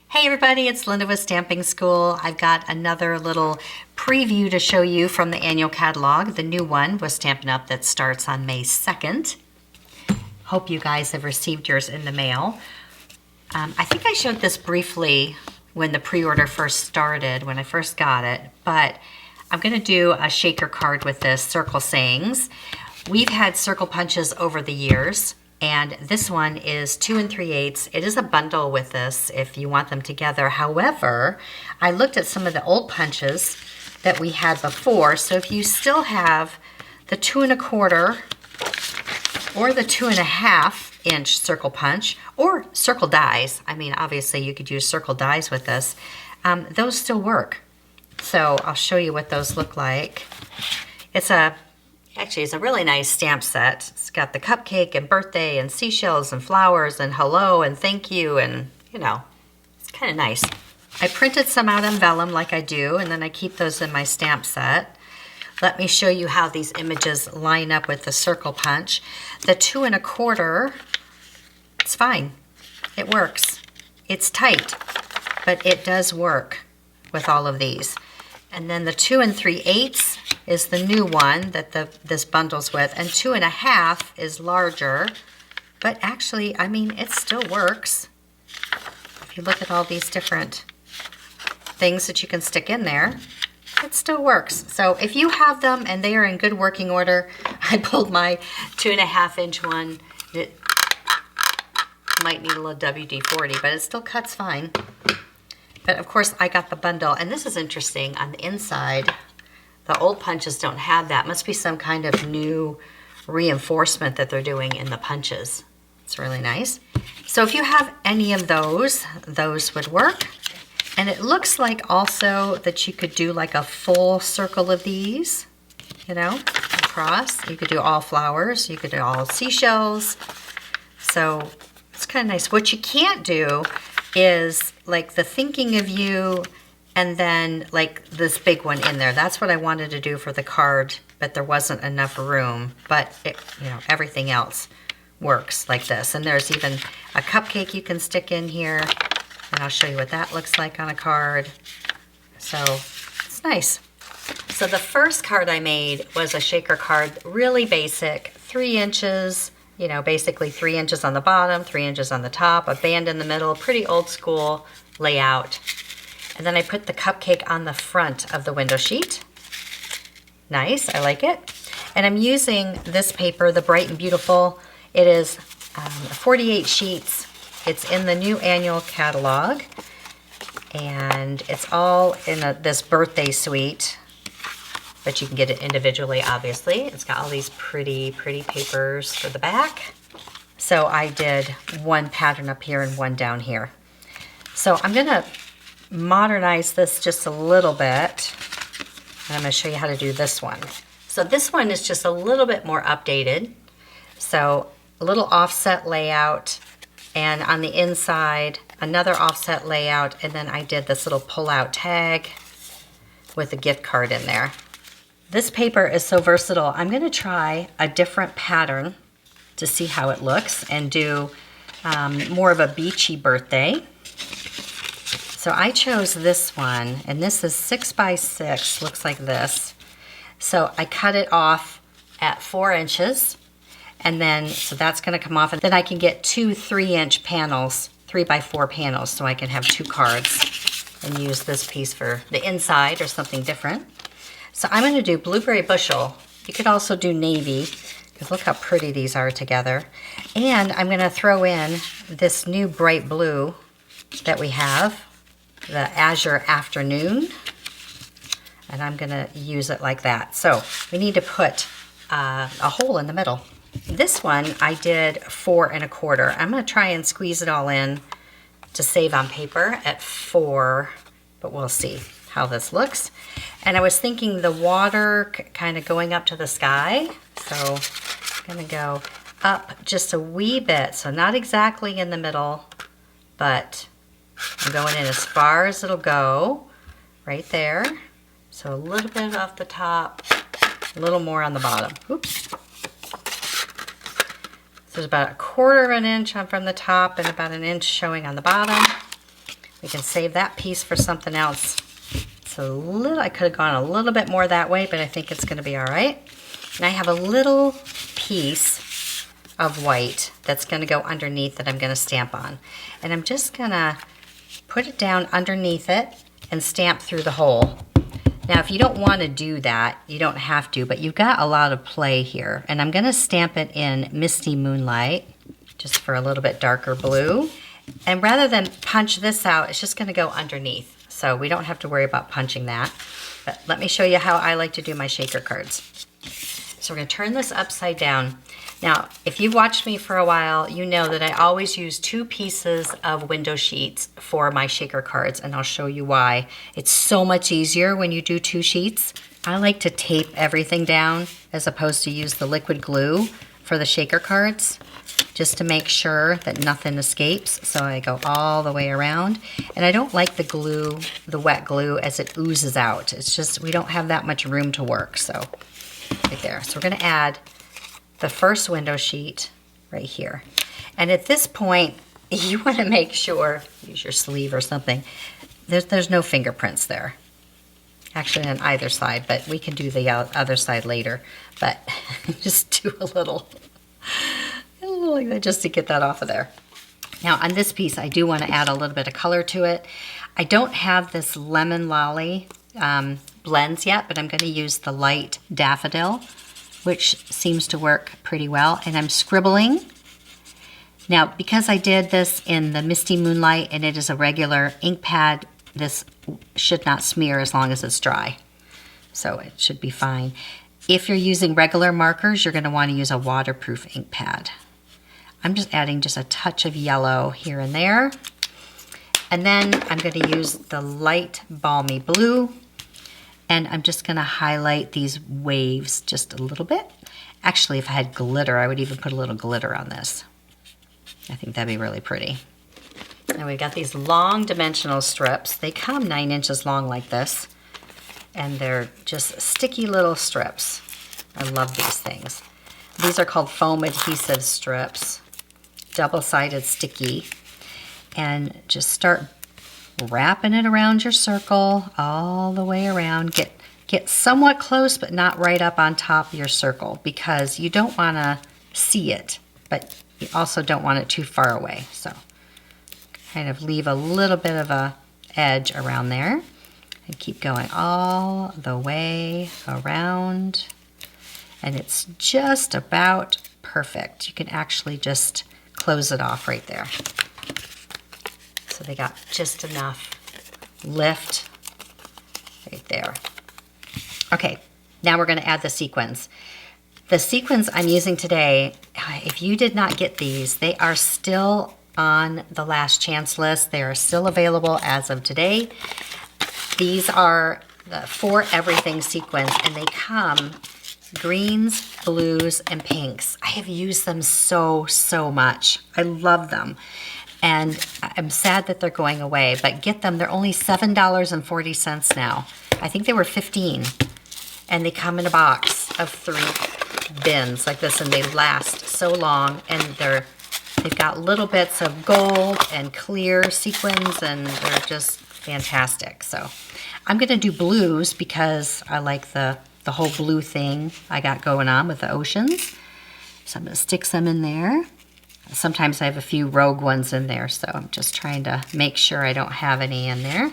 Hey everybody, it's Linda with Stamping School. I've got another little preview to show you from the annual catalog. The new one was Stampin' Up! That starts on May 2nd. Hope you guys have received yours in the mail. I think I showed this briefly when the pre-order first started, when I first got it, but I'm going to do a shaker card with this, Circle Sayings. We've had circle punches over the years. And this one is 2 3/8. It is a bundle with this if you want them together. However, I looked at some of the old punches that we had before. So if you still have the 2 1/4 or the 2 1/2 inch circle punch or circle dies, I mean, obviously you could use circle dies with this, those still work. So I'll show you what those look like. Actually, it's a really nice stamp set. It's got the cupcake and birthday and seashells and flowers and hello and thank you and, you know, it's kind of nice. I printed some out on vellum like I do, and then I keep those in my stamp set. Let me show you how these images line up with the circle punch. The 2 1/4, it's fine. It works. It's tight, but it does work with all of these. And then the 2 3/8 is the new one that this bundles with, and 2 1/2 is larger, but actually, I mean, it still works. If you look at all these different things that you can stick in there, it still works. So if you have them and they are in good working order, I pulled my 2 1/2 inch one. It might need a little WD-40, but it still cuts fine. But of course, I got the bundle, and this is interesting. On the inside, the old punches don't have that. Must be some kind of new reinforcement that they're doing in the punches. It's really nice. So if you have any of those would work. And it looks like also that you could do like a full circle of these, you know, across. You could do all flowers. You could do all seashells. So it's kind of nice. What you can't do is like the thinking of you and then like this big one in there. That's what I wanted to do for the card, but there wasn't enough room. But it, you know, everything else works like this. And there's even a cupcake you can stick in here, and I'll show you what that looks like on a card. So it's nice. So the first card I made was a shaker card, really basic, 3 inches, you know, basically 3 inches on the bottom, 3 inches on the top, a band in the middle, pretty old school layout. And then I put the cupcake on the front of the window sheet. Nice, I like it. And I'm using this paper, the Bright and Beautiful. It is 48 sheets. It's in the new annual catalog. And it's all in this birthday suite. But you can get it individually, obviously. It's got all these pretty, pretty papers for the back. So I did one pattern up here and one down here. So I'm gonna modernize this just a little bit. And I'm going to show you how to do this one. So this one is just a little bit more updated. So a little offset layout, and on the inside another offset layout, and then I did this little pull-out tag with a gift card in there. This paper is so versatile. I'm going to try a different pattern to see how it looks and do more of a beachy birthday. So I chose this one, and this is 6 by 6, looks like this. So I cut it off at 4 inches, and then, so that's gonna come off, and then I can get 2 3-inch panels, 3 by 4 panels, so I can have 2 cards and use this piece for the inside or something different. So I'm gonna do Blueberry Bushel. You could also do Navy, because look how pretty these are together. And I'm gonna throw in this new bright blue that we have, the Azure Afternoon, and I'm gonna use it like that. So we need to put a hole in the middle. This one I did 4 1/4. I'm gonna try and squeeze it all in to save on paper at 4, but we'll see how this looks. And I was thinking the water kind of going up to the sky, so I'm gonna go up just a wee bit, so not exactly in the middle, but I'm going in as far as it'll go, right there. So a little bit off the top, a little more on the bottom. Oops. So there's about 1/4 inch on from the top and about 1 inch showing on the bottom. We can save that piece for something else. It's a little, I could have gone a little bit more that way, but I think it's going to be all right. And I have a little piece of white that's going to go underneath that I'm going to stamp on. And I'm just going to put it down underneath it and stamp through the hole. Now, if you don't want to do that, you don't have to, but you've got a lot of play here. And I'm going to stamp it in Misty Moonlight, just for a little bit darker blue. And rather than punch this out, it's just going to go underneath. So we don't have to worry about punching that. But let me show you how I like to do my shaker cards. So we're going to turn this upside down. Now, if you've watched me for a while, you know that I always use 2 pieces of window sheets for my shaker cards, and I'll show you why. It's so much easier when you do 2 sheets. I like to tape everything down as opposed to use the liquid glue for the shaker cards, just to make sure that nothing escapes. So I go all the way around, and I don't like the glue, the wet glue, as it oozes out. It's just, we don't have that much room to work, so right there. So we're going to add the first window sheet right here. And at this point, you want to make sure, use your sleeve or something, there's no fingerprints there. Actually on either side, but we can do the other side later. But just do a little like that just to get that off of there. Now on this piece, I do want to add a little bit of color to it. I don't have this Lemon Lolly blends yet, but I'm going to use the light Daffodil, which seems to work pretty well. And I'm scribbling. Now, because I did this in the Misty Moonlight and it is a regular ink pad, this should not smear as long as it's dry. So it should be fine. If you're using regular markers, you're going to want to use a waterproof ink pad. I'm just adding just a touch of yellow here and there. And then I'm going to use the light Balmy Blue. And I'm just going to highlight these waves just a little bit. Actually, if I had glitter, I would even put a little glitter on this. I think that'd be really pretty. Now we've got these long dimensional strips. They come 9 inches long like this. And they're just sticky little strips. I love these things. These are called foam adhesive strips. Double-sided sticky. And just start wrapping it around your circle all the way around. Get somewhat close, but not right up on top of your circle, because you don't want to see it, but you also don't want it too far away. So kind of leave a little bit of a edge around there and keep going all the way around. And it's just about perfect. You can actually just close it off right there. So they got just enough lift right there. Okay, now we're going to add the sequins. The sequins I'm using today, if you did not get these, they are still on the last chance list. They are still available as of today. These are the For Everything sequins, and they come greens, blues, and pinks. I have used them so much. I love them. And I'm sad that they're going away, but get them. They're only $7.40 now. I think they were $15. And they come in a box of 3 bins like this, and they last so long. And they've got little bits of gold and clear sequins, and they're just fantastic. So I'm going to do blues because I like the whole blue thing I got going on with the oceans. So I'm going to stick some in there. Sometimes I have a few rogue ones in there, so I'm just trying to make sure I don't have any in there.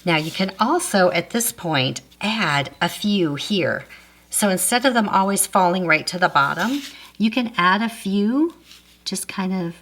Now you can also, at this point, add a few here. So instead of them always falling right to the bottom, you can add a few, just kind of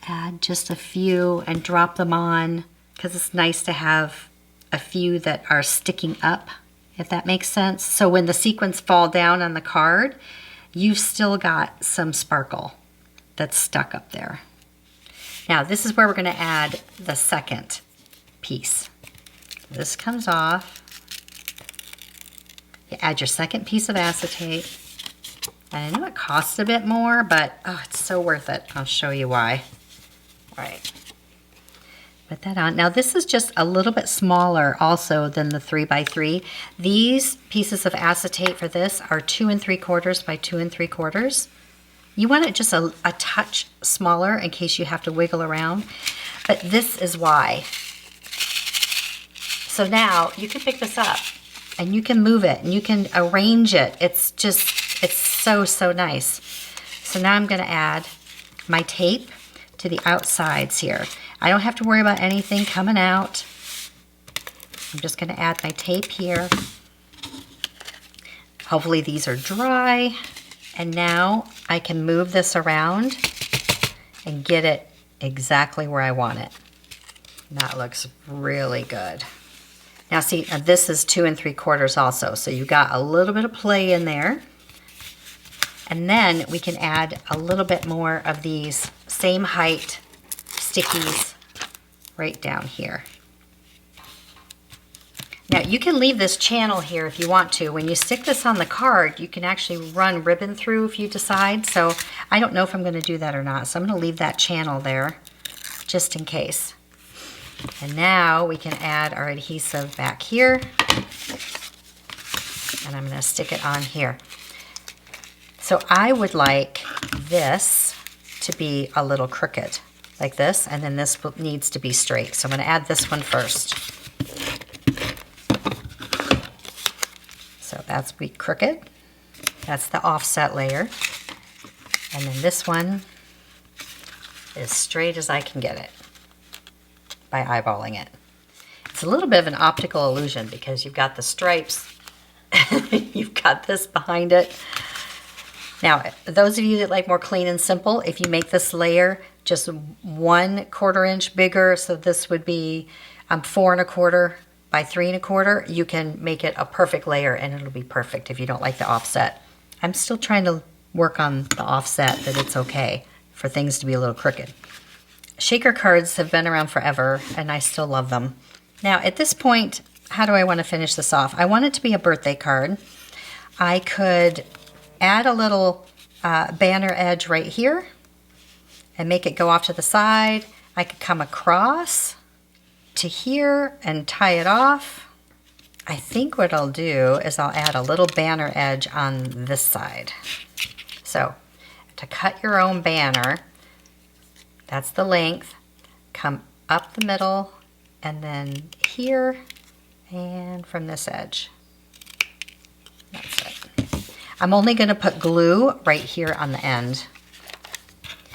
add just a few and drop them on, because it's nice to have a few that are sticking up, if that makes sense. So when the sequins fall down on the card, you've still got some sparkle that's stuck up there. Now this is where we're going to add the second piece. This comes off. You add your second piece of acetate. And I know it costs a bit more, but oh, it's so worth it. I'll show you why. All right. Put that on. Now this is just a little bit smaller also than the 3x3. These pieces of acetate for this are 2 3/4 by 2 3/4. You want it just a touch smaller in case you have to wiggle around. But this is why. So now you can pick this up and you can move it and you can arrange it. It's so, so nice. So now I'm gonna add my tape to the outsides here. I don't have to worry about anything coming out. I'm just gonna add my tape here. Hopefully these are dry. And now I can move this around and get it exactly where I want it. And that looks really good. Now see, this is 2 3/4 also, so you got a little bit of play in there. And then we can add a little bit more of these same height stickies right down here. Now you can leave this channel here if you want to. When you stick this on the card, you can actually run ribbon through if you decide. So I don't know if I'm going to do that or not. So I'm going to leave that channel there just in case. And now we can add our adhesive back here. And I'm going to stick it on here. So I would like this to be a little crooked, like this, and then this needs to be straight. So I'm going to add this one first. So that's be crooked. That's the offset layer. And then this one is straight as I can get it by eyeballing it. It's a little bit of an optical illusion because you've got the stripes, you've got this behind it. Now, those of you that like more clean and simple, if you make this layer just 1/4 inch bigger, so this would be 4 1/4 by 3 1/4, you can make it a perfect layer and it'll be perfect if you don't like the offset. I'm still trying to work on the offset that it's okay for things to be a little crooked. Shaker cards have been around forever and I still love them. Now at this point, how do I want to finish this off? I want it to be a birthday card. I could add a little banner edge right here and make it go off to the side. I could come across to here and tie it off. I think what I'll do is I'll add a little banner edge on this side. So to cut your own banner, that's the length, come up the middle and then here and from this edge. That's it. I'm only going to put glue right here on the end.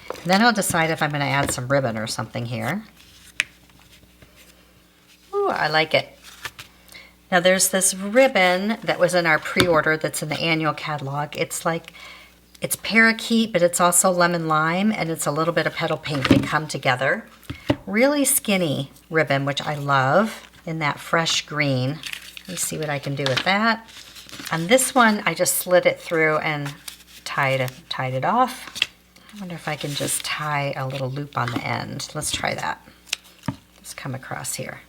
And then I'll decide if I'm going to add some ribbon or something here. Ooh, I like it. Now there's this ribbon that was in our pre-order that's in the annual catalog. It's like, it's parakeet, but it's also lemon lime, and it's a little bit of petal pink. They come together. Really skinny ribbon, which I love, in that fresh green. Let me see what I can do with that. On this one, I just slid it through and tied it off. I wonder if I can just tie a little loop on the end. Let's try that. Just come across here.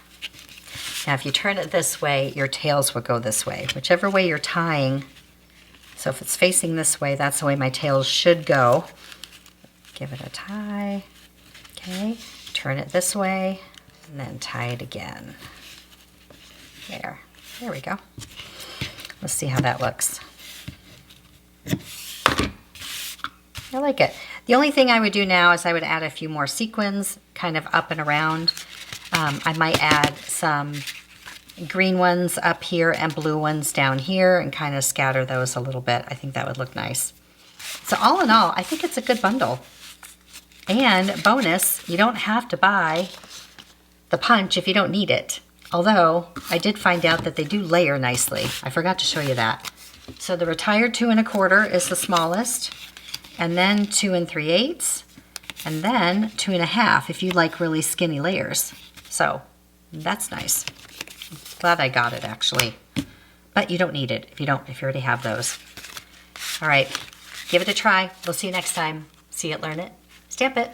Now, if you turn it this way, your tails will go this way. Whichever way you're tying. So if it's facing this way, that's the way my tails should go. Give it a tie. Okay. Turn it this way and then tie it again. There. There we go. Let's see how that looks. I like it. The only thing I would do now is I would add a few more sequins kind of up and around. I might add some green ones up here and blue ones down here and kind of scatter those a little bit. I think that would look nice. So all in all, I think it's a good bundle. And bonus, you don't have to buy the punch if you don't need it. Although, I did find out that they do layer nicely. I forgot to show you that. So the retired 2 1/4 is the smallest, and then 2 3/8, and then 2 1/2 if you like really skinny layers. So that's nice. Glad I got it actually. But you don't need it if you already have those. All right, give it a try. We'll see you next time. See it, learn it, stamp it.